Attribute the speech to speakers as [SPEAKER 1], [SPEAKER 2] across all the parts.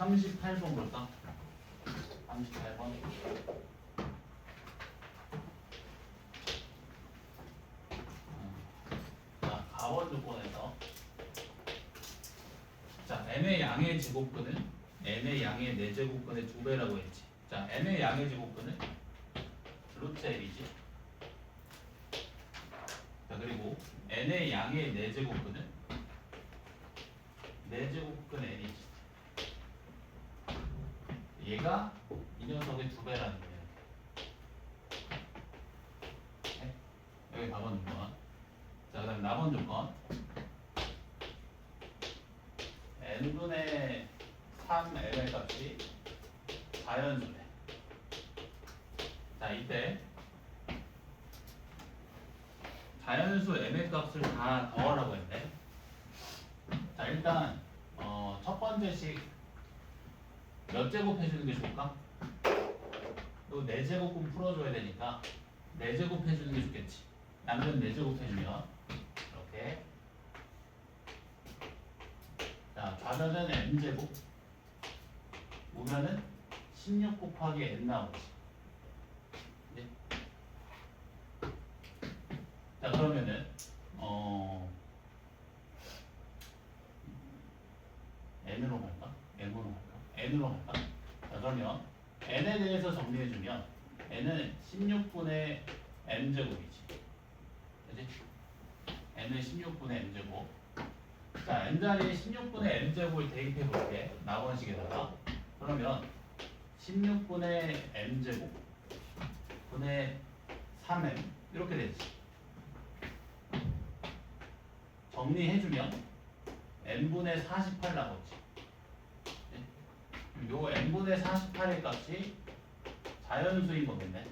[SPEAKER 1] 38번 볼까? 38번. 자, 가원 조건에서 자, n의 양의 제곱근은 n의 양의 4제곱근의 2배라고 했지. 자, n의 양의 제곱근은 루트 L이지. 자, 그리고 n의 양의 4제곱근은 4제곱근 n이지. 얘가 이 녀석의 2배라는 거예요. 네? 여기 4번 조건. 자, 그 다음 4번 조건. n분의 3l의 값이 자연수네. 자, 이때 자연수 m의 값을 다 더하라고 했네. 자, 일단 첫 번째 식 몇 제곱 해주는 게 좋을까? 또 4제곱은 풀어줘야 되니까 4제곱 해주는 게 좋겠지. 양변 4제곱 해주면 이렇게. 자, 좌변은 n제곱, 우변은 16 곱하기 n 나오지. 네? 자, 그러면은 n으로 갈까? m으로 갈까? n으로 갈까? 자, 그러면 n에 대해서 정리해주면 n은 16분의 n제곱이지. 그치? n은 16분의 n제곱. 자, n자리에 16분의 n제곱을 대입해볼게. 나번식에다가. 그러면 16분의 n제곱 분의 3n 이렇게 되지. 정리해주면 n분의 48 나오지. 요 n분의 48의 값이 자연수인 거겠네.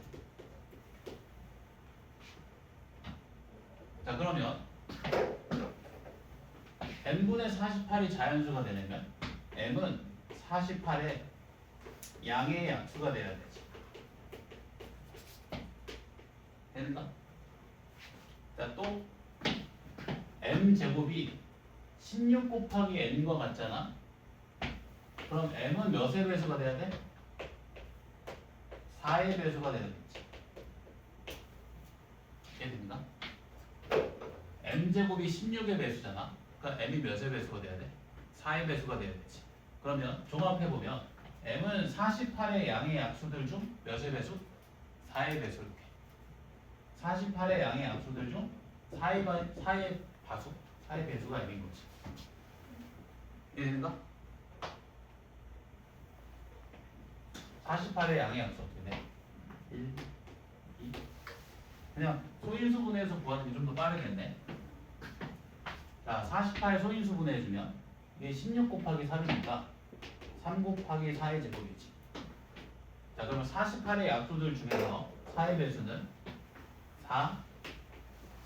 [SPEAKER 1] 자, 그러면 n분의 48이 자연수가 되려면 m은 48의 양의 약수가 돼야 되지. 되는가? 자, 또 m제곱이 16 곱하기 n과 같잖아. 그럼 m은 몇의 배수가 돼야 돼? 4의 배수가 되겠지. 이해됩니까? m제곱이 16의 배수잖아. 그러니까 m이 몇의 배수가 돼야 돼? 4의 배수가 돼야 되지. 그러면 종합해보면 m은 48의 양의 약수들 중 몇의 배수? 4의 배수. 이렇게 48의 양의 약수들 중 4의 바수? 4의 배수가 m인 거지. 이해된가? 48의 양의 약수 어떻게 돼? 1, 2. 그냥 소인수분해해서 구하는 게 좀 더 빠르겠네. 자, 48 소인수분해해주면 이게 16 곱하기 3이니까 3 곱하기 4의 제곱이지. 자, 그러면 48의 약수들 중에서 4의 배수는 4,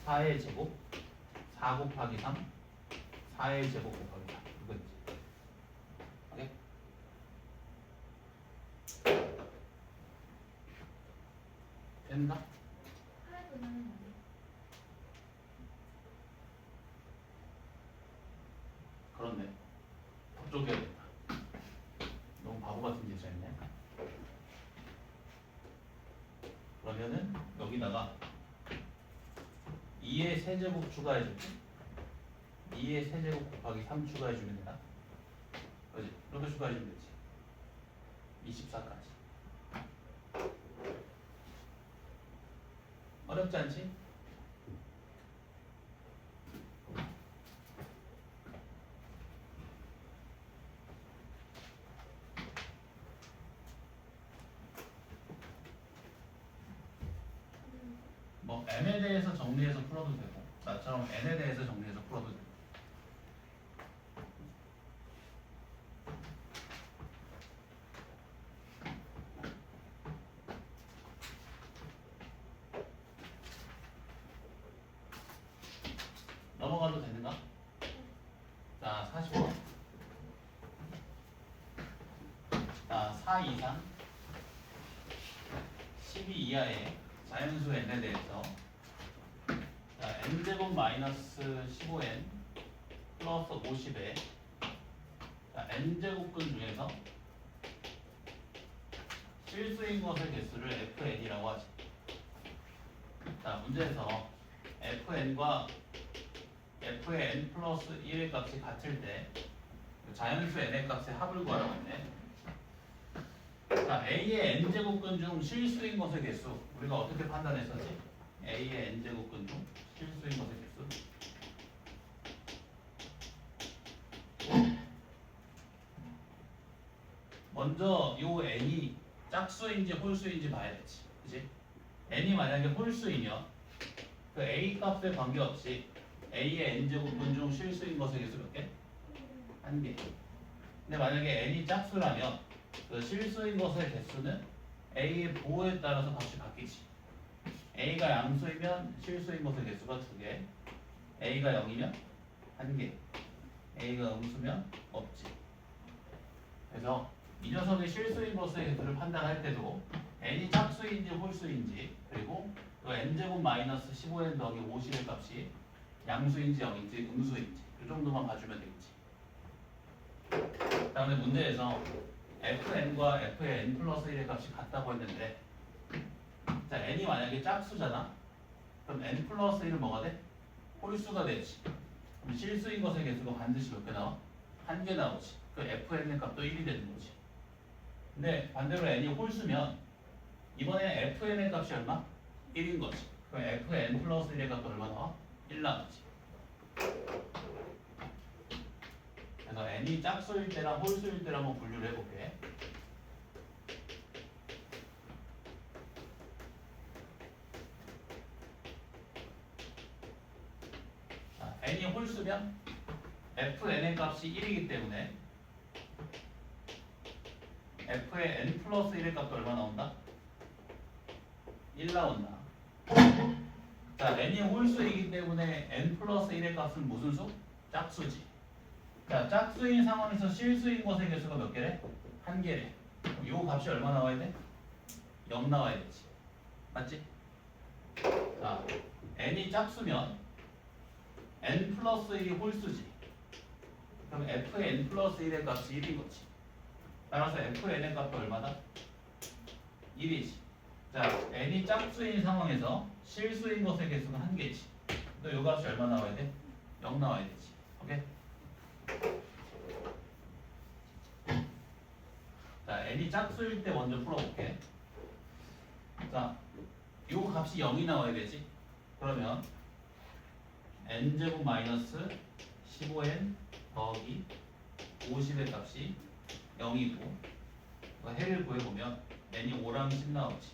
[SPEAKER 1] 4의 제곱, 4 곱하기 3, 4의 제곱 곱하기 4. 이거지. 오케이? 됐나? 그렇네. 법조계야겠다. 너무 바보 같은 짓을 했네. 그러면은 여기다가 2의 세제곱 추가해줄게. 2의 세제곱 곱하기 3 추가해주면 되나? 그지? 이렇게 추가해주면 되지. 24까지. 어렵지 않지? 뭐 m에 대해서 정리해서 풀어도 되고 나처럼 n에 대해서 정리해서 풀어도 되고. 4 이상 12 이하의 자연수 n에 대해서 자, n제곱 마이너스 15n 플러스 50에 자, n제곱근 중에서 실수인 것의 개수를 fn이라고 하지. 자, 문제에서 fn과 f의 n 플러스 1의 값이 같을 때 자연수 n의 값의 합을 구하라고 했네. 자, a의 n제곱근 중 실수인 것의 개수 우리가 어떻게 판단했었지? a의 n제곱근 중 실수인 것의 개수 먼저 요 n이 짝수인지 홀수인지 봐야 되지. 그치? n이 만약에 홀수이면 그 a 값에 관계없이 a의 n제곱근 중 실수인 것의 개수 몇 개? 한 개. 근데 만약에 n이 짝수라면 그 실수인 것의 개수는 a의 보호에 따라서 값이 바뀌지. a가 양수이면 실수인 것의 개수가 2개, a가 0이면 1개, a가 음수면 없지. 그래서 이 녀석의 실수인 것의 개수를 판단할 때도 n이 짝수인지 홀수인지 그리고 또 n제곱 마이너스 15n 더하기 50의 값이 양수인지 0인지 음수인지 이 정도만 봐주면 되겠지. 그 다음에 문제에서 fn과 f의 n 플러스 1의 값이 같다고 했는데 자, n이 만약에 짝수잖아. 그럼 n 플러스 1은 뭐가 돼? 홀수가 되지. 그럼 실수인 것의 개수가 반드시 몇 개 나와? 1개 나오지. 그 fn의 값도 1이 되는 거지. 근데 반대로 n이 홀수면 이번에 fn의 값이 얼마? 1인 거지. 그럼 fn 플러스 1의 값도 얼마 나와? 1 나오지. 그래서 n이 짝수일 때랑 홀수일 때랑 한번 분류를 해볼게. 자, n이 홀수면 fn의 값이 1이기 때문에 f의 n 플러스 1의 값도 얼마 나온다? 1 나온다. 자, n이 홀수이기 때문에 n 플러스 1의 값은 무슨 수? 짝수지. 자, 짝수인 상황에서 실수인 것의 개수가 몇 개래? 1개래. 그럼 요 값이 얼마 나와야 돼? 0 나와야 되지. 맞지? 자, n이 짝수면 n 플러스 1이 홀수지. 그럼 f의 n 플러스 1의 값이 1인 거지. 따라서 fn의 값도 얼마다? 1이지. 자, n이 짝수인 상황에서 실수인 것의 개수가 1개지. 또 요 값이 얼마 나와야 돼? 0 나와야 되지. 오케이? 자, n이 짝수일 때 먼저 풀어볼게. 자, 요 값이 0이 나와야 되지. 그러면 n제곱 마이너스 15n 더하기 50의 값이 0이고 해를 구해보면 n이 5랑 10 나오지.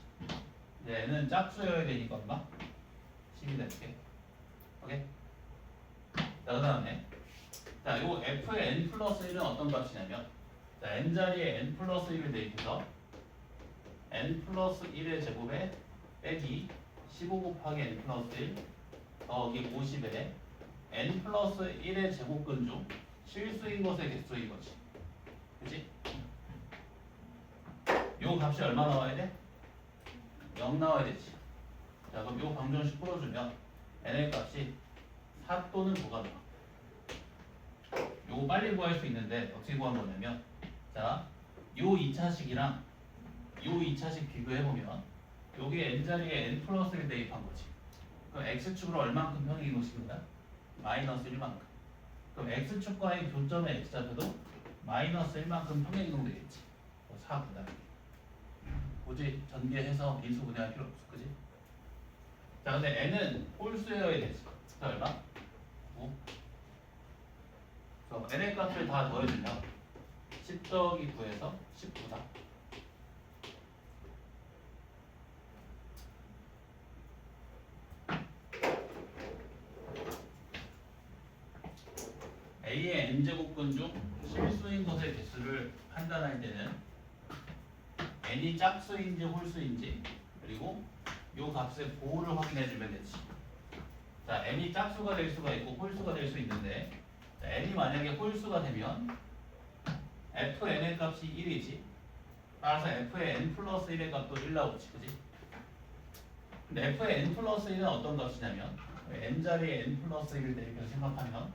[SPEAKER 1] 이제 n은 짝수여야 되니까 얼마? 10이 될게. 오케이? 자, 그 다음에 자, 요 f의 n 플러스 1은 어떤 값이냐면 자, n자리에 n 플러스 1을 대입해서 n 플러스 1의 제곱에 빼기 15 곱하기 n 플러스 1 더하기 50에 n 플러스 1의 제곱근 중 실수인 것의 개수인 거지. 그치? 요 값이 얼마 나와야 돼? 0 나와야 되지. 자, 그럼 요 방정식 풀어주면 n의 값이 4 또는 9가 나와. 요거 빨리 구할 수 있는데 어떻게 구한 거냐면 자, 요 2차식이랑 요 2차식 비교해보면 요게 n자리에 n 플러스 1 대입한 거지. 그럼 x축으로 얼만큼 평행 이동시킵니다? 마이너스 1만큼. 그럼 x축과의 교점의 x좌표도 마이너스 1만큼 평행 이동되겠지. 4 9다. 굳이 전개해서 인수 분해할 필요 없어. 그지? 자, 근데 n은 홀수여야 되지. 자, 얼마? 9. 그래서 n의 값을 다 더해주면 10 더하기 9에서 19다. a의 n제곱근 중 실수인 것의 개수를 판단할 때는 n이 짝수인지 홀수인지 그리고 요 값의 보호를 확인해 주면 되지. 자, n이 짝수가 될 수가 있고 홀수가 될 수 있는데 자, n이 만약에 홀수가 되면 fn의 값이 1이지. 따라서 f의 n 플러스 1의 값도 1 나오지, 그지? 근데 f의 n 플러스 1은 어떤 값이냐면 n자리에 n 플러스 1을 대입해서 생각하면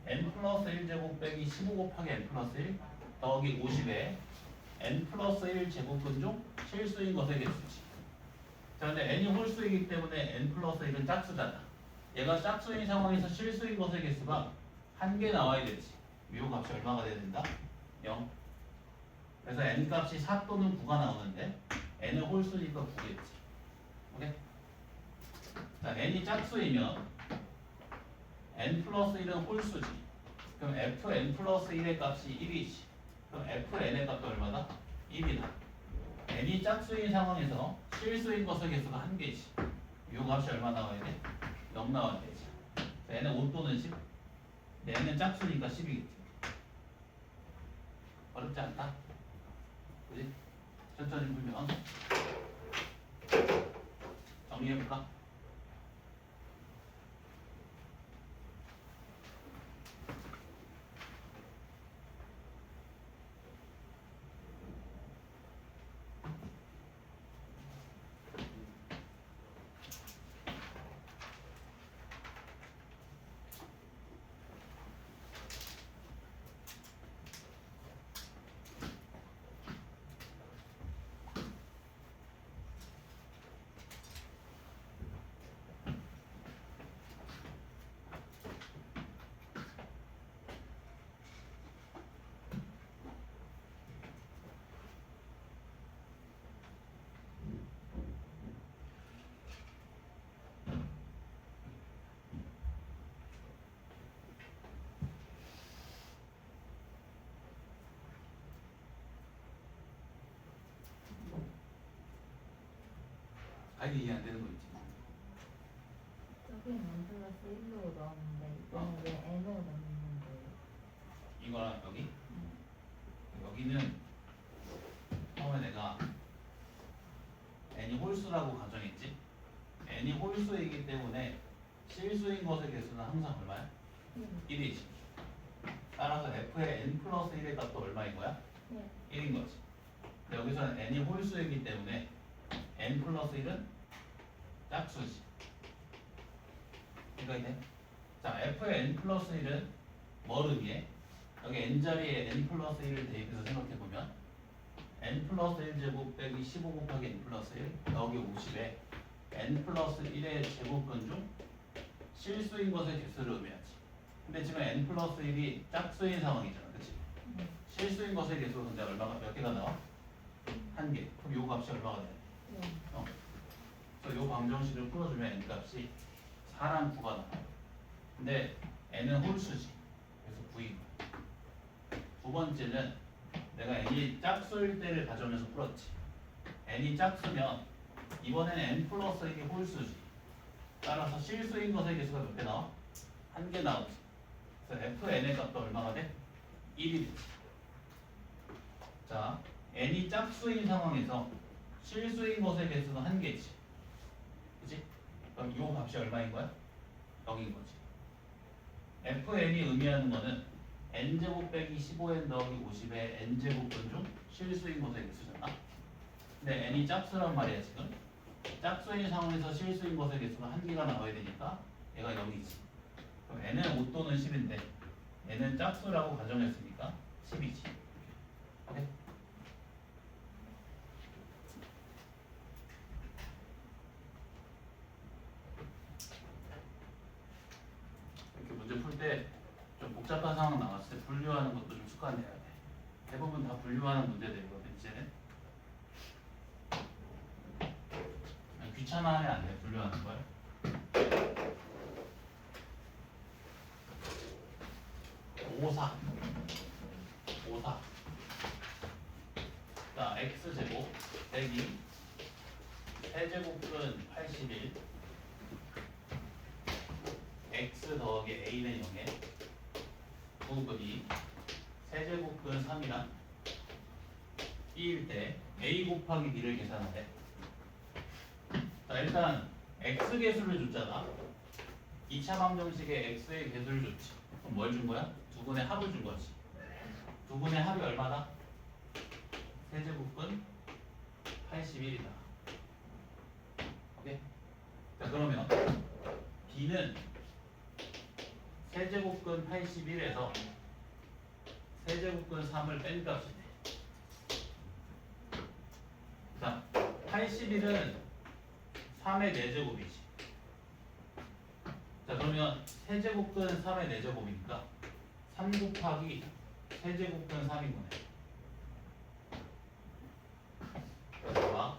[SPEAKER 1] n 플러스 1제곱 빼기 15 곱하기 n 플러스 1 더하기 50에 n 플러스 1 제곱근 중 실수인 것의 개수지. 자, 근데 n이 홀수이기 때문에 n 플러스 1은 짝수잖아. 얘가 짝수인 상황에서 실수인 것의 개수가 한 개 나와야 되지. 묘 값이 얼마가 돼야 된다? 0. 그래서 n 값이 4 또는 9가 나오는데 n은 홀수니까 9겠지. 오케이? 자, n이 짝수이면 n 플러스 1은 홀수지. 그럼 fn 플러스 1의 값이 1이지. 그럼 fn의 값도 얼마다? 1이다. n이 짝수인 상황에서 실수인 것의 개수가 한 개지. 요 값이 얼마 나와야 돼? 0 나와야 되지. n은 5 또는 10. n은 짝수니까 10이겠지. 어렵지 않다. 그지? 천천히 풀면 정리해볼까? 아이디 이해 안 되는 거 있지.
[SPEAKER 2] 저기 n 플러스 1로 넣었는데 이거는 왜 n으로 넣는 거예요?
[SPEAKER 1] 이거랑 여기? 여기는 처음에 내가 n이 홀수라고 가정했지. n이 홀수이기 때문에 실수인 것의 개수는 항상 얼마야? 1이지. 따라서 f의 n 플러스 1의 값도 얼마인 거야? 1인 거지. 근데 여기서는 n이 홀수이기 때문에 n 플러스 1은 짝수지. 이거 있네. 자, f의 n 플러스 1은 뭘 의미해? 여기 n자리에 n 플러스 1을 대입해서 생각해보면 n 플러스 1제곱 빼기 15 곱하기 n 플러스 1 더하기 50에 n 플러스 1의 제곱근 중 실수인 것의 개수를 의미하지. 근데 지금 n 플러스 1이 짝수인 상황이잖아. 그치? 실수인 것의 개수가 근데 얼마가 몇 개가 나와? 한 개. 그럼 요 값이 얼마가 돼? 그래서 요 방정식을 풀어주면 n 값이 4랑 9가 나와요. 근데 n은 홀수지. 그래서 9인 거야. 두 번째는 내가 n이 짝수일 때를 가정해서 풀었지. n이 짝수면 이번에는 n 플러스 1이 홀수지. 따라서 실수인 것의 개수가 몇 개 나와? 한 개 나오지. 그래서 fn의 값도 얼마가 돼? 1이 되지. 자, n이 짝수인 상황에서 실수인 것의 개수는 한 개지. 그치? 그럼 이 값이 얼마인 거야? 0인 거지. fn이 의미하는 거는 n제곱 빼기 15n 더하기 50의 n제곱분 중 실수인 것의 개수잖아. 근데 n이 짝수란 말이야 지금. 짝수인 상황에서 실수인 것의 개수가 한 개가 나와야 되니까 얘가 0이지. 그럼 n은 5 또는 10인데 n은 짝수라고 가정했으니까 10이지. 오케이? 이렇게 문제 풀 때 좀 복잡한 상황 나왔을 때 분류하는 것도 좀 습관해야 돼. 대부분 다 분류하는 문제들이거든 이제는. 귀찮아하면 안 돼. 분류하는 걸. 오사. 자, x제곱 빼기 세제곱은 81 x 더하기 a는 0에 부분이 세제곱근 3이랑 b일 때 a 곱하기 b를 계산하래. 자, 일단 x 개수를 줬잖아. 2차 방정식에 x의 개수를 줬지. 그럼 뭘 준 거야? 두 분의 합을 준 거지. 두 분의 합이 얼마다? 세제곱근 81이다. 오케이? 자, 그러면 B는 세제곱근 81에서 세제곱근 3을 뺀 값이 돼. 자, 81은 3의 4제곱이지. 자, 그러면 세제곱근 3의 4제곱이니까 3 곱하기 세제곱근 3인 거네. 자,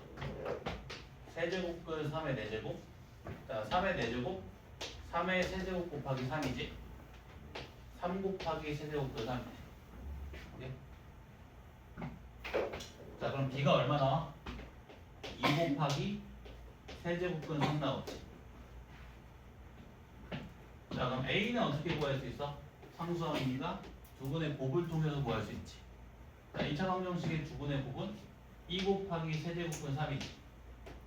[SPEAKER 1] 세제곱근 3의 4제곱. 자, 3의 4제곱 3의 세제곱 곱하기 3이지. 3 곱하기 세제곱근 3이네. 오케이? 자, 그럼 B가 얼마 나와? 2 곱하기 세제곱근 3 나오지. 자, 그럼 A는 어떻게 구할 수 있어? 상수함이니까 두근의 곱을 통해서 구할 수 있지. 자, 2차 방정식의 두근의 곱은 2 곱하기 세제곱근 3이지.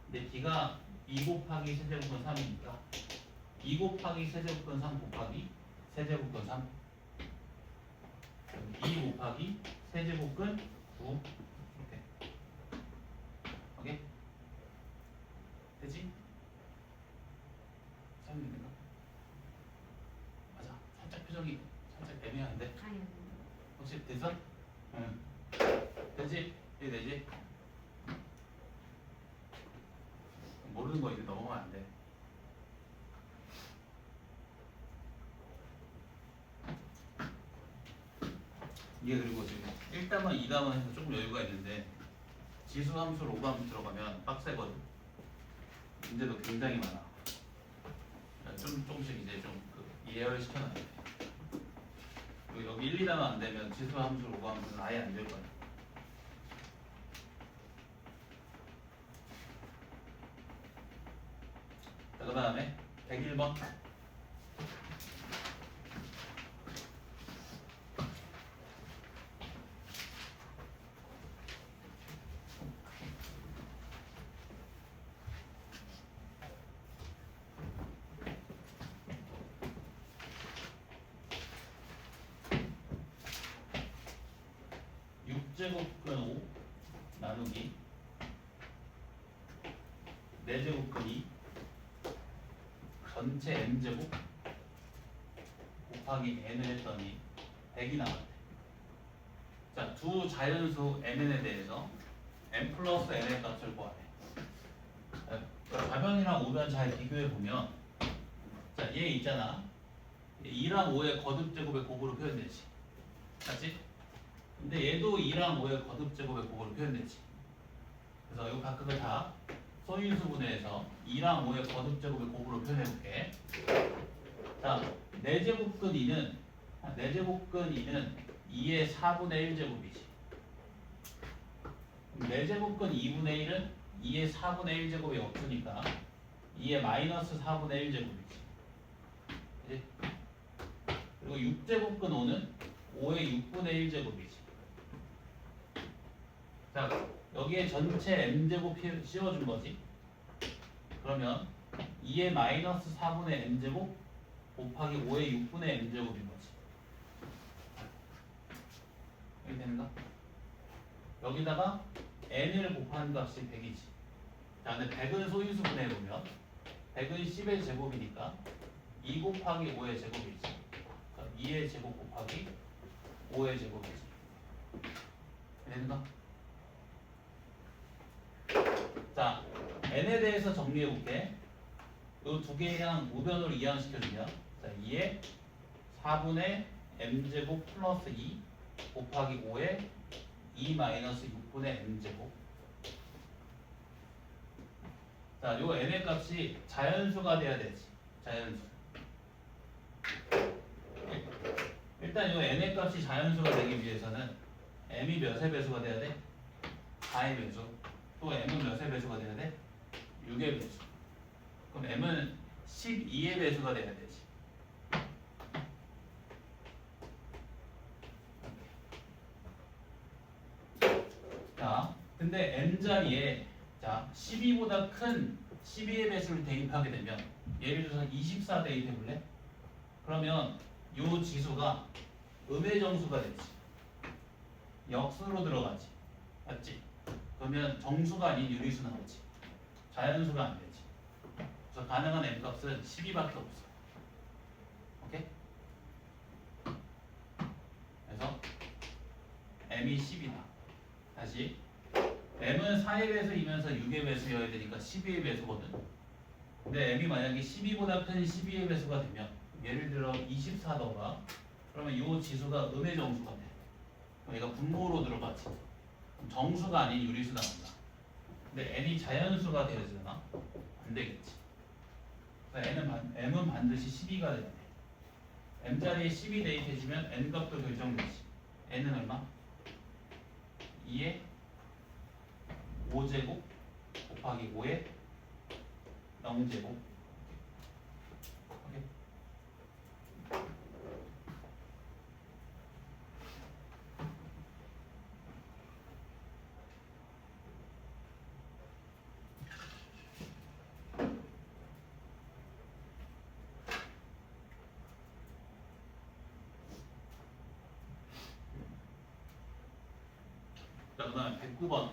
[SPEAKER 1] 근데 B가 2 곱하기 세제곱근 3이니까 2 곱하기 세제곱근 3 곱하기 세제곱근 3. 2 곱하기 세제곱근 9. 이렇게. 오케이? 되지? 3인가? 맞아. 살짝 표정이 살짝 애매한데.
[SPEAKER 2] 아니
[SPEAKER 1] 혹시 됐어? 응. 되지? 이게 되지? 모르는 거 이제 넘어가면 안 돼. 이게 그리고 지금 1단원, 2단원 해서 조금 여유가 있는데 지수 함수, 로그 함수 들어가면 빡세거든. 문제도 굉장히 많아. 조금씩 이제 좀그 예열 시켜놔야 돼. 그리고 여기 1, 2단원 안 되면 지수 함수, 로그 함수는 아예 안 될 거야. 자, 그 다음에 101번. 제곱근 5 나누기 4제곱근 2 전체 n제곱 곱하기 n을 했더니 100이 나왔대. 자, 두 자연수 nn에 대해서 n 플러스 n의 값을 구하래. 좌변이랑 우변 잘 비교해 보면, 자, 얘 있잖아. 2랑 5의 거듭제곱의 곱으로 표현되지. 맞지? 근데 얘도 2랑 5의 거듭제곱의 곱으로 표현되지. 그래서 이 각각을 다 소인수분해해서 2랑 5의 거듭제곱의 곱으로 표현해볼게. 자, 4제곱근 2는 2의 4분의 1제곱이지. 4제곱근 2분의 1은 2의 4분의 1제곱이 없으니까 2의 마이너스 4분의 1제곱이지. 그치? 그리고 6제곱근 5는 5의 6분의 1제곱이지. 자, 여기에 전체 m제곱 씌워준 거지. 그러면 2의 마이너스 4분의 m제곱 곱하기 5의 6분의 m제곱인 거지. 이렇게 되는가? 여기다가 n을 곱하는 값이 100이지. 자, 근데 100은 소인수분해 보면 100은 10의 제곱이니까 2 곱하기 5의 제곱이지. 그러니까 2의 제곱 곱하기 5의 제곱이지. 되는가? 자, n에 대해서 정리해 볼게. 이 두 개랑 우변으로 이항시켜주면, 자, 2의 4분의 m제곱 플러스 2 곱하기 5의 2 마이너스 6분의 m제곱. 자, 요 n의 값이 자연수가 돼야 되지. 자연수. 일단 요 n의 값이 자연수가 되기 위해서는 m이 몇의 배수가 돼야 돼? 4의 배수. 또 m은 몇의 배수가 돼야 돼? 6의 배수. 그럼 m은 12의 배수가 돼야 되지. 자, 근데 n자리에, 자, 12보다 큰 12의 배수를 대입하게 되면, 예를 들어서 24 대입해볼래? 그러면 요 지수가 음의 정수가 되지. 역수로 들어가지. 맞지? 그러면 정수가 아닌 유리수 나오지. 자연수가 안 되지. 그래서 가능한 n값은 12밖에 없어. 오케이? 그래서 m이 10이다. 다시 m은 4의 배수이면서 6의 배수여야 되니까 12의 배수거든. 근데 m이 만약에 12보다 큰 12의 배수가 되면 예를 들어 24던가 그러면 이 지수가 음의 정수가 돼. 그럼 얘가 분모로 들어가지. 그럼 정수가 아닌 유리수 나온다. 근데 n이 자연수가 되어지나? 안 되겠지. 그래서 m은 반드시 12가 돼야 돼. m자리에 10이 대입해주면 n값도 결정되지. n은 얼마? 2의 5제곱 곱하기 5의 0제곱. 오케이. 자, 그 다음에 109번.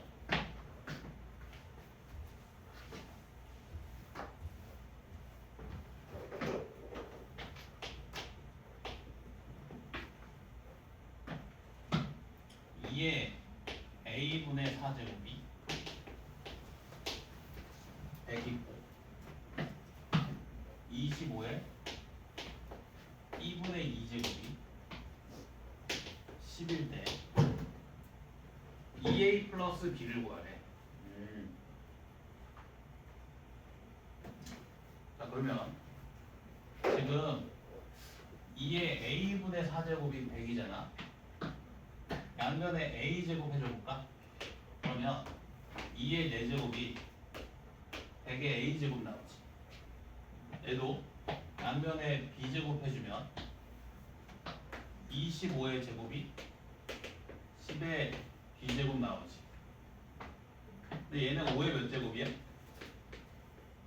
[SPEAKER 1] 에 a분의 4제곱이 100이고 25에 2분의 2제곱이 11대 2a 플러스 b를 구하래. 자, 그러면 지금 2의 a분의 4제곱이 100이잖아. 양변에 a제곱 해줘볼까? 그러면 2의 4제곱이 100의 a제곱 나오지. 얘도 양변에 b제곱 해주면 25의 제곱이 10의 b제곱 나오지. 근데 얘는 5의 몇 제곱이야?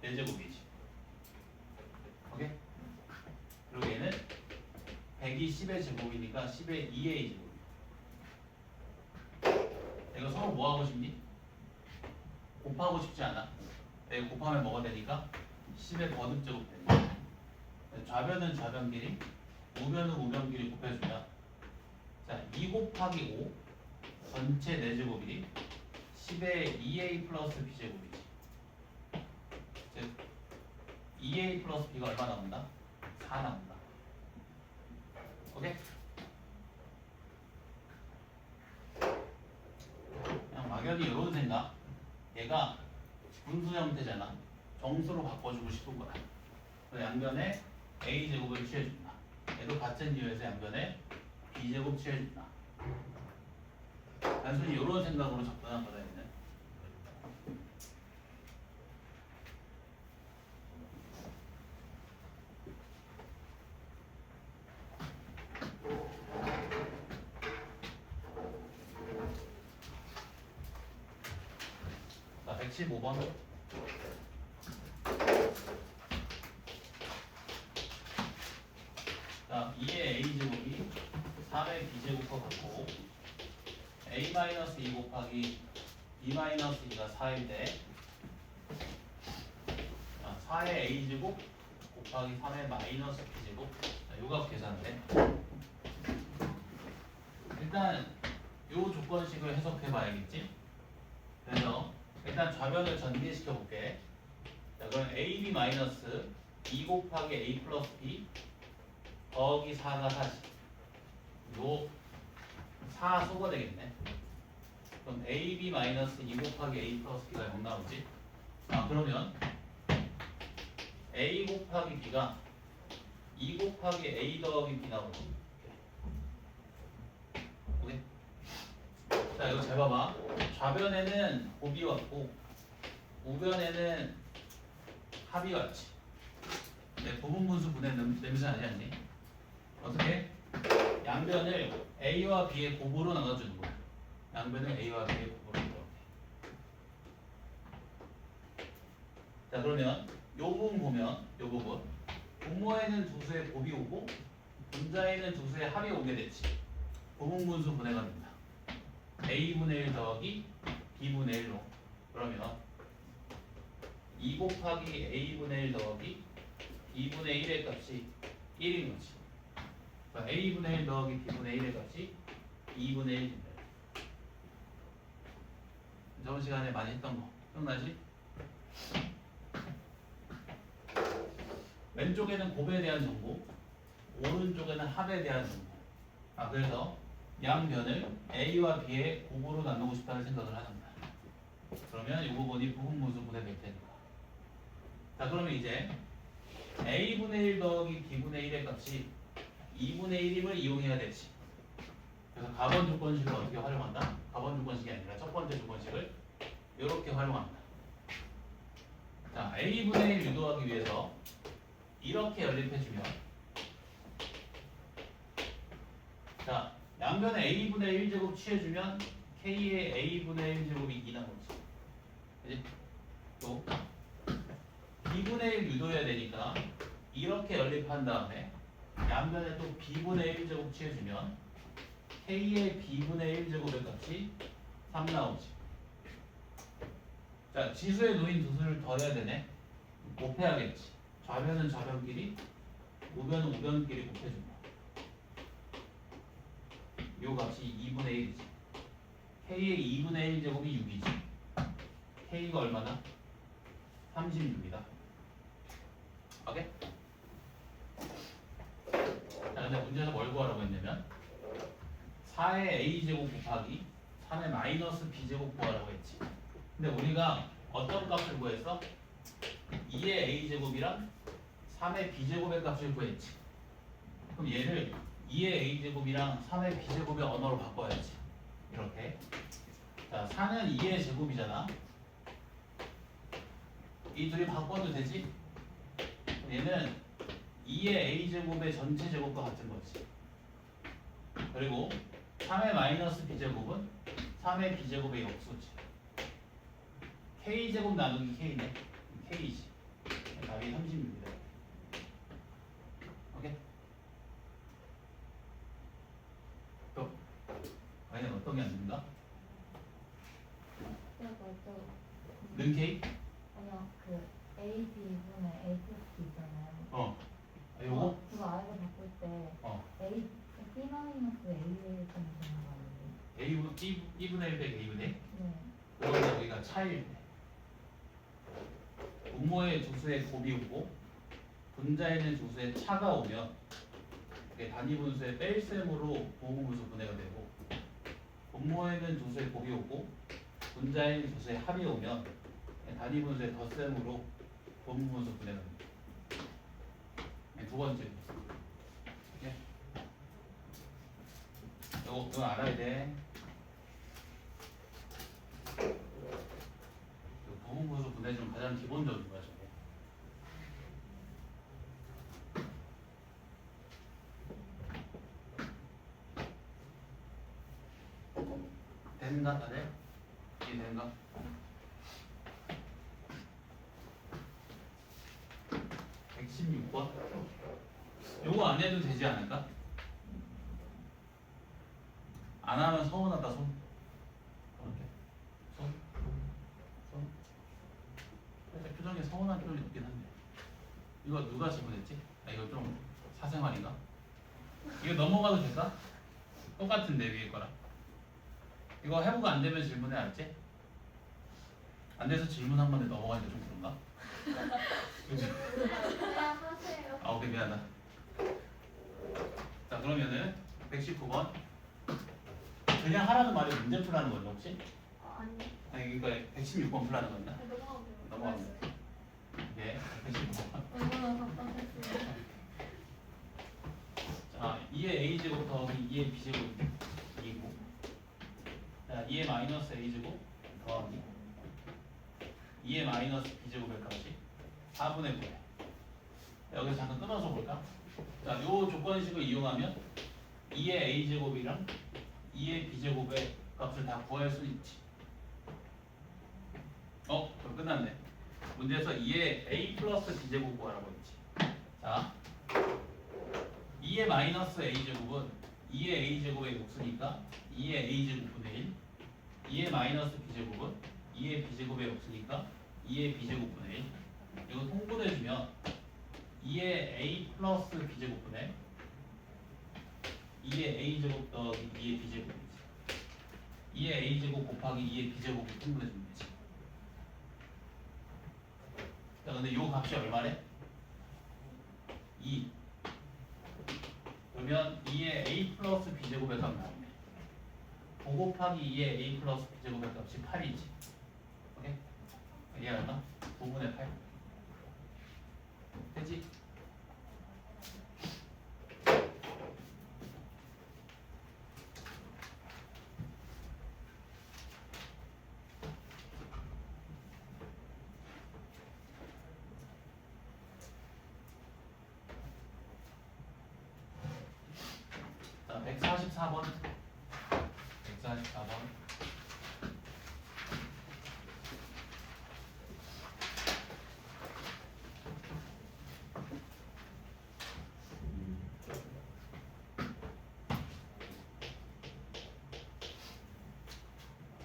[SPEAKER 1] 4제곱이지. 오케이? 그리고 얘는 100이 10의 제곱이니까 10의 2의 제곱. 이거 서로 뭐 하고 싶니? 곱하고 싶지 않아? 내가 곱하면 뭐가 되니까? 10의 거듭제곱 되니까. 좌변은 좌변끼리, 우변은 우변끼리 곱해주면 자, 2 곱하기 5 전체 4제곱이 10의 2a 플러스 b제곱이지. 즉 2a 플러스 b가 얼마 나온다? 4 나온다. 오케이? 그냥 막연히 이런 생각. 얘가 분수 형태잖아. 정수로 바꿔주고 싶은 거야. 그래서 양변에 a제곱을 취해준다. 얘도 같은 이유에서 양변에 b제곱 취해준다. 단순히 이런 생각으로 접근한 거다. 얘는. 자, 115번. 자, 2의 a제곱이 3의 b제곱과 같고 a-2 곱하기 b-2가 4일 때 4의 a제곱 곱하기 3의 마이너스 b제곱. 자, 요값 계산돼. 일단 요 조건식을 해석해 봐야겠지. 그래서 일단 좌변을 전개시켜 볼게. 자, 그럼 ab 마이너스 2 곱하기 a 플러스 b 더하기 4가 4지. 요 4 소거 되겠네. 그럼 ab 마이너스 2 곱하기 a 플러스 b가 0 나오지. 그러면 a 곱하기 b가 2 곱하기 a 더하기 b 나오지. 오케이? 자, 이거 잘 봐봐. 좌변에는 곱이 왔고 우변에는 합이 왔지. 내 부분분수 분해 냄새 나지 않니? 어떻게? 양변을 a와 b의 곱으로 나눠주는 거야. 양변을 a와 b의 곱으로 이렇게. 자, 그러면 요 부분 보면 요 부분 분모에는 두 수의 곱이 오고 분자에는 두 수의 합이 오게 됐지. 부분분수 분해가 됩니다. a분의 1 더하기 b분의 1로 2 곱하기 a분의 1 더하기 2분의 1의 값이 1인 거지. 그러니까 a분의 1 더하기 b분의 1의 값이 2분의 1입니다. 저번 시간에 많이 했던 거 기억나지? 왼쪽에는 곱에 대한 정보, 오른쪽에는 합에 대한 정보. 그래서 양변을 a와 b의 곱으로 나누고 싶다는 생각을 하는 거야. 그러면 이 부분이 부분분수분해 될 테니까. 자, 그러면 이제 a분의 1 더하기 b분의 1의 값이 2분의 1임을 이용해야 되지. 그래서 가번 조건식을 어떻게 활용한다? 가번 조건식이 아니라 첫 번째 조건식을 이렇게 활용합니다. 자, a분의 1 유도하기 위해서 이렇게 연립해주면, 자, 양변에 a분의 1제곱 취해주면 k의 a분의 1제곱이 2 나오지. 그지? 또 b분의 1 유도해야 되니까 이렇게 연립한 다음에 양변에 또 b분의 1제곱 취해주면 k의 b분의 1제곱의 값이 3 나오지. 자, 지수에 놓인 두 수를 더해야 되네. 곱해야겠지. 좌변은 좌변끼리, 우변은 우변끼리 곱해준다. 요 값이 2분의 1이지. k의 2분의 1제곱이 6이지. k가 얼마나? 36이다. 오케이? 자, 근데 문제에서 뭘 구하라고 했냐면 4의 a제곱 곱하기 3의 마이너스 b제곱 구하라고 했지. 근데 우리가 어떤 값을 구했어? 2의 a제곱이랑 3의 b제곱의 값을 구했지. 그럼 얘를 2의 a제곱이랑 3의 b제곱의 언어로 바꿔야지. 이렇게. 자, 4는 2의 제곱이잖아. 이 둘이 바꿔도 되지? 얘는 2의 a제곱의 전체 제곱과 같은 거지. 그리고 3의 마이너스 b제곱은 3의 b제곱의 역수지. k제곱 나누기 k네. k지. 답이 36입니다. 오케이? 또? 아니, 어떤 게 안 된다? 는 k?
[SPEAKER 2] 아니요, 그 A, B분의 A 플러스 B 있잖아요.
[SPEAKER 1] 요거?
[SPEAKER 2] 그거 아래로 바꿀 때 A, B 마이너스 A를 좀 되는 거 아니에요?
[SPEAKER 1] B분의 1 빼기 A분의 1?
[SPEAKER 2] 네.
[SPEAKER 1] 그러면 여기가 차일 때 분모의 조수에 곱이 오고 분자에 있는 조수에 차가 오면 이게 단위분수의 뺄셈으로 부호분수 분해가 되고, 분모에 있는 조수에 곱이 오고 분자에 있는 조수에 합이 오면 단위분수의 덧셈으로 부호분수 분해가 됩니다. 두 번째. 예? 이거 알아야 돼. 부분분수 분해 중 가장 기본적인 거야, 저게. 되는가, 다들? 이해되는가? (116번) 요거 안 해도 되지 않을까? 안 하면 서운하다, 손. 이렇게. 손. 살짝 표정에 서운한 표정이 있긴 한데. 이거 누가 질문했지? 이거 좀 사생활인가? 이거 넘어가도 될까? 똑같은데, 위에 거랑. 이거 해보고 안 되면 질문해, 알지? 안 돼서 질문 한 번에 넘어가니까 좀 그런가? 그치?
[SPEAKER 2] 그냥 하세요.
[SPEAKER 1] 오케이, 미안하다. 자, 그러면은 119번. 그냥 하라는 말이 문제 풀라는 거냐, 혹시?
[SPEAKER 2] 아니,
[SPEAKER 1] 그러니까 116번 풀라는 거냐?
[SPEAKER 2] 넘어가면
[SPEAKER 1] 넘어가면 돼. 네, 119번.
[SPEAKER 2] 얼마나 답답했어요.
[SPEAKER 1] 자, 2의 a제곱 더하기 2의 b제곱 2고, 자, 2의 마이너스 a제곱 더하기 2의 마이너스 b제곱의 값이 4분의 9에. 여기서 잠깐 끊어서 볼까? 자, 요 조건식을 이용하면 2의 a제곱이랑 2의 b제곱의 값을 다 구할 수 있지. 그럼 끝났네. 문제에서 2의 a 플러스 b제곱 구하라고 했지. 자, 2의 마이너스 a제곱은 2의 a제곱의 역수니까 2의 a제곱분의 1, 2의 마이너스 b제곱은 2의 b제곱의 역수니까 2의 b제곱분의 1, 이거 통분해주면 2의 a 플러스 b제곱분의 2의 a제곱 더하기 2의 b제곱이지. 2의 a제곱 곱하기 2의 b제곱을 통분해주면 되지. 자, 근데 이 값이 얼마래? 2. 그러면 2의 a 플러스 b제곱의 값 나오네. 5 곱하기 2의 a 플러스 b제곱의 값이 8이지. 오케이? 이해하나? 9분의 8. 되지? 자, 144번. 144번.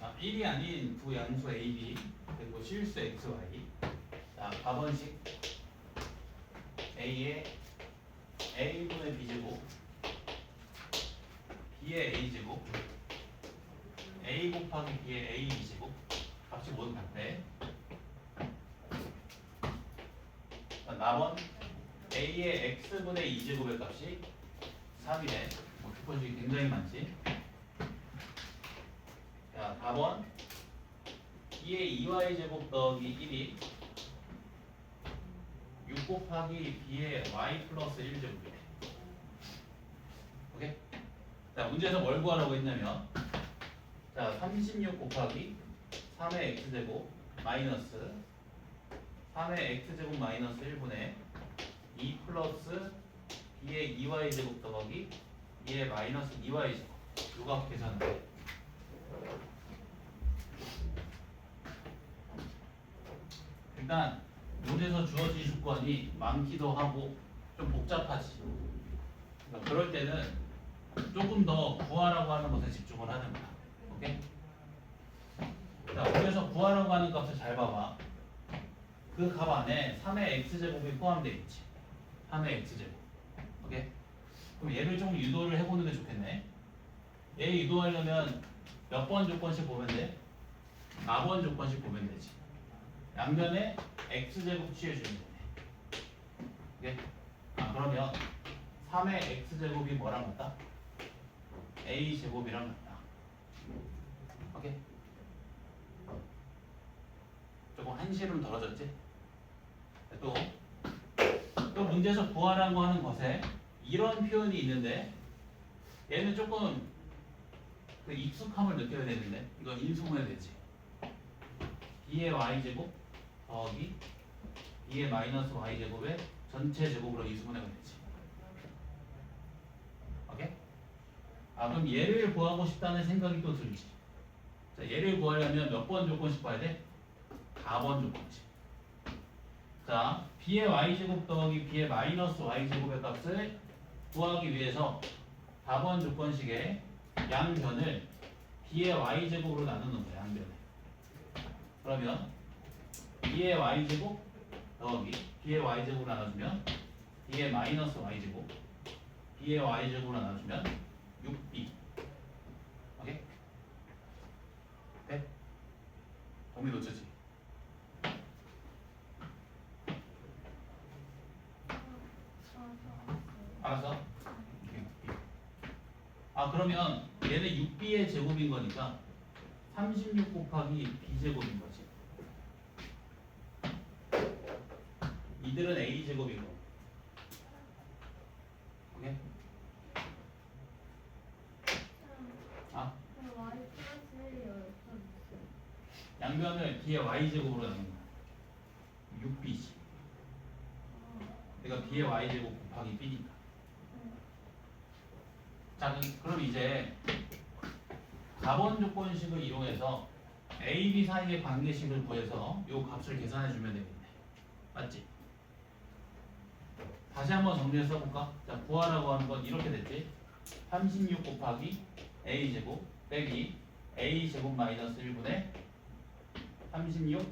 [SPEAKER 1] 자, 1이 아닌 두 양수 a, b 그리고 실수 x, y. 자, 4번식 a의 a분의 b제곱 b의 a제곱 a 곱하기 b의 a b제곱 값이 모두 같대. 자, 4번 a의 x분의 2제곱의 값이 3이네. 뭐 뒷번식이 굉장히 많지. 자, 4번 b의 2y제곱 더하기 1이 6 곱하기 b의 y 플러스 1제곱이네. 오케이? 자, 문제에서 뭘 구하라고 했냐면, 자, 36 곱하기 3의 x제곱 마이너스 3의 x제곱 마이너스 1분의 2 플러스 b의 2y제곱 더하기 2의 마이너스 2y제곱. 요거 계산해. 일단 문제에서 주어진 조건이 많기도 하고 좀 복잡하지. 그러니까 그럴 때는 조금 더 구하라고 하는 것에 집중을 하는 거야. 오케이? 자, 그래서 구하라고 하는 값을 잘 봐봐. 그 값 안에 3의 x제곱이 포함되어 있지. 3의 x제곱. 오케이? 그럼 얘를 좀 유도를 해보는 게 좋겠네. 얘 유도하려면 몇 번 조건씩 보면 돼? 4번 조건씩 보면 되지. 양변에 x제곱 취해주면 되네. 오케이? 아, 그러면 3의 x제곱이 뭐랑 같다? a제곱이랑 같다. 오케이? 조금 한시름 덜어졌지? 또 문제에서 구하라고 하는 것에 이런 표현이 있는데 얘는 조금 그 익숙함을 느껴야 되는데 이거 인수분해 되지. b의 y제곱 더하기 b의 마이너스 y제곱의 전체 제곱으로 인수분해가 되지. 오케이? 아, 그럼 얘를 구하고 싶다는 생각이 또 들지. 자, 얘를 구하려면 몇 번 조건씩 봐야 돼? 4번 조건씩. 자, b의 y제곱 더하기 b의 마이너스 y제곱의 값을 구하기 위해서 4번 조건식의 양변을 b의 y제곱으로 나누는 거야. 양변을. 그러면 b의 y제곱 더하기 b의 y제곱으로 나눠주면 b의 마이너스 y제곱 b의 y제곱으로 나눠주면 6b. 오케이? 네? 정리 놓쳤지? 알았어? 아, 그러면 얘는 6b의 제곱인 거니까 36 곱하기 b제곱인 거지. 이들은 a제곱인 거. 오케이? 아? 양변을 b의 y제곱으로 나눈 거야. 6b지. 그러니까 b의 y제곱 곱하기 b니까. 자, 그럼 이제 4번 조건식을 이용해서 a, b 사이의 관계식을 구해서 이 값을 계산해 주면 되겠네. 맞지? 다시 한번 정리해서 써볼까? 자, 구하라고 하는 건 이렇게 됐지. 36 곱하기 a제곱 빼기 a제곱 마이너스 1분의 36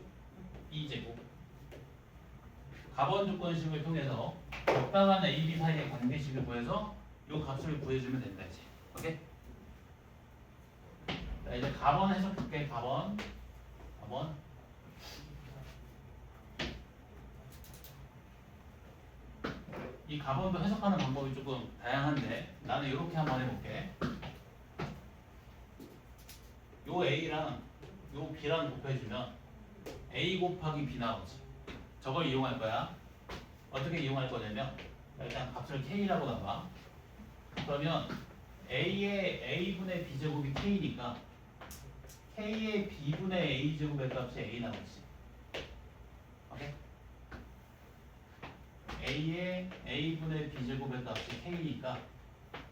[SPEAKER 1] b제곱 가번 조건식을 통해서 적당한 A, B 사이의 관계식을 구해서 이 값을 구해주면 된다 이제. 오케이? 자 이제 가번 해석할게. 가번. 이 가번도 해석하는 방법이 조금 다양한데 나는 이렇게 한번 해볼게. 요 A랑 요 B랑 곱해주면 A 곱하기 B 나오지. 저걸 이용할 거야. 어떻게 이용할 거냐면 일단 값을 K라고 나와. 그러면 A의 A분의 B제곱이 K니까 K의 B분의 A제곱의 값이 A 나오지. 오케이? A의 A분의 B제곱의 값이 K니까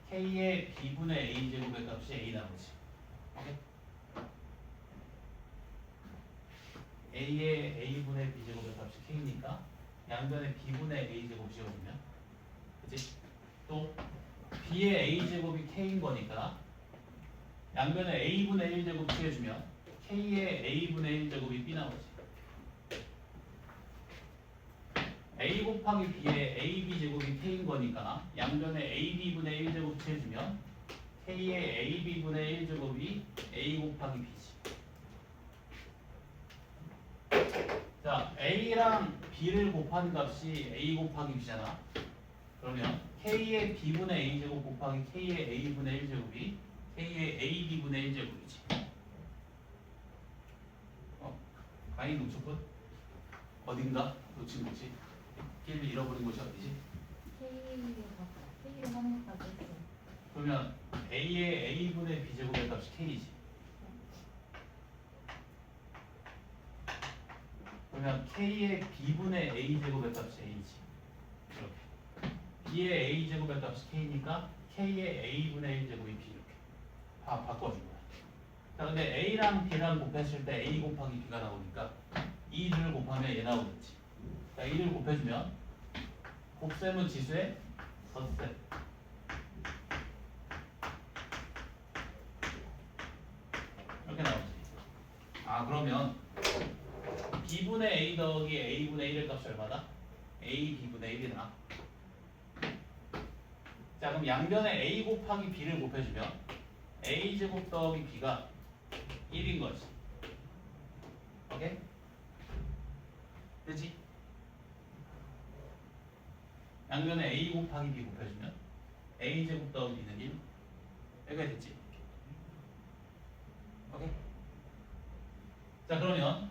[SPEAKER 1] K의 B분의 A제곱의 값이 A 나오지. 오케이? A의 A분의 B제곱의 값이 K니까 양변에 B분의 A제곱 씌워주면 그치? 또 B의 A제곱이 K인 거니까 양변에 A분의 1제곱 씌워주면 K의 A분의 1제곱이 B 나오지. A 곱하기 B의 AB제곱이 K인 거니까 양변에 AB분의 1제곱 씌워주면 K의 AB분의 1제곱이 A 곱하기 B지. 자, A랑 B를 곱한 값이 A 곱하기 B잖아. 그러면 K의 B분의 A제곱 곱하기 K의 A분의 1제곱이 K의 AB분의 1제곱이지. 강의 놓쳤군? 어딘가? 놓친 곳이? 길 잃어버린 곳이 어디지?
[SPEAKER 2] K를 하는 것까지 했어요.
[SPEAKER 1] 그러면 A의 A분의 B제곱의 값이 K이지. 그러면 K의 B분의 A제곱의 값이 A지. 이렇게. B의 A제곱의 값이 K니까 K의 A분의 1제곱이 B 이렇게. 다 바꿔준 거야. 자, 근데 A랑 B랑 곱했을 때 A 곱하기 B가 나오니까 이 둘을 곱하면 얘 나오겠지. 자, 이를 곱해주면 곱셈은 지수의 덧셈. 이렇게 나오지. 아, 그러면 B분의 A 더하기 A분의 1의 값이 얼마다? A, B분의 1이다. 자, 그럼 양변에 A 곱하기 B를 곱해주면 A제곱 더하기 B가 1인 거지. 오케이? 되지? 양변에 A 곱하기 B 곱해주면 A제곱 더하기 B는 1. 여기가 됐지? 오케이? 자, 그러면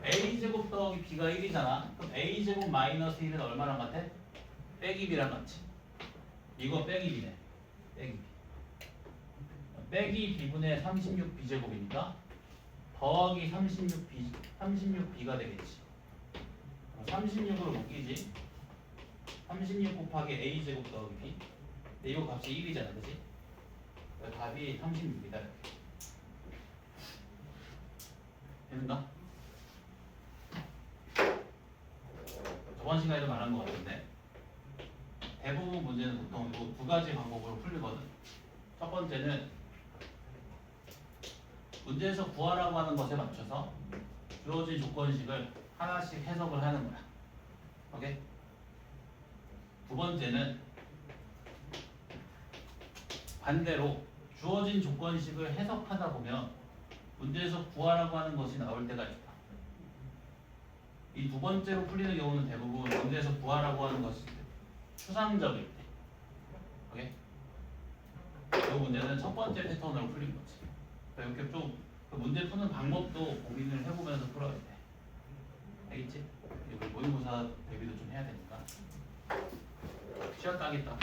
[SPEAKER 1] A제곱 더하기 B가 1이잖아. 그럼 A제곱 마이너스 1은 얼마랑 같아? 빼기 B랑 같지. 이거 빼기 B네. 빼기 B. 빼기 B분의 36B제곱이니까 더하기 36B가 되겠지. 36으로 묶이지. 36 곱하기 A제곱 더하기 B. 근데 이거 값이 1이잖아. 그치? 답이 36이다. 이렇게. 되는가? 저번 시간에도 말한 것 같은데 대부분 문제는 보통 이 두 가지 방법으로 풀리거든. 첫 번째는 문제에서 구하라고 하는 것에 맞춰서 주어진 조건식을 하나씩 해석을 하는 거야. 오케이? 두 번째는 반대로 주어진 조건식을 해석하다 보면 문제에서 구하라고 하는 것이 나올 때가 있다. 이 두 번째로 풀리는 경우는 대부분 문제에서 구하라고 하는 것이 추상적일 때. 오케이? 이 문제는 첫 번째 패턴으로 풀린 거지. 이렇게 좀 그 문제 푸는 방법도 고민을 해보면서 풀어야 돼. 알겠지? 우리 모의고사 대비도 좀 해야 되니까. 쉬었다 하겠다.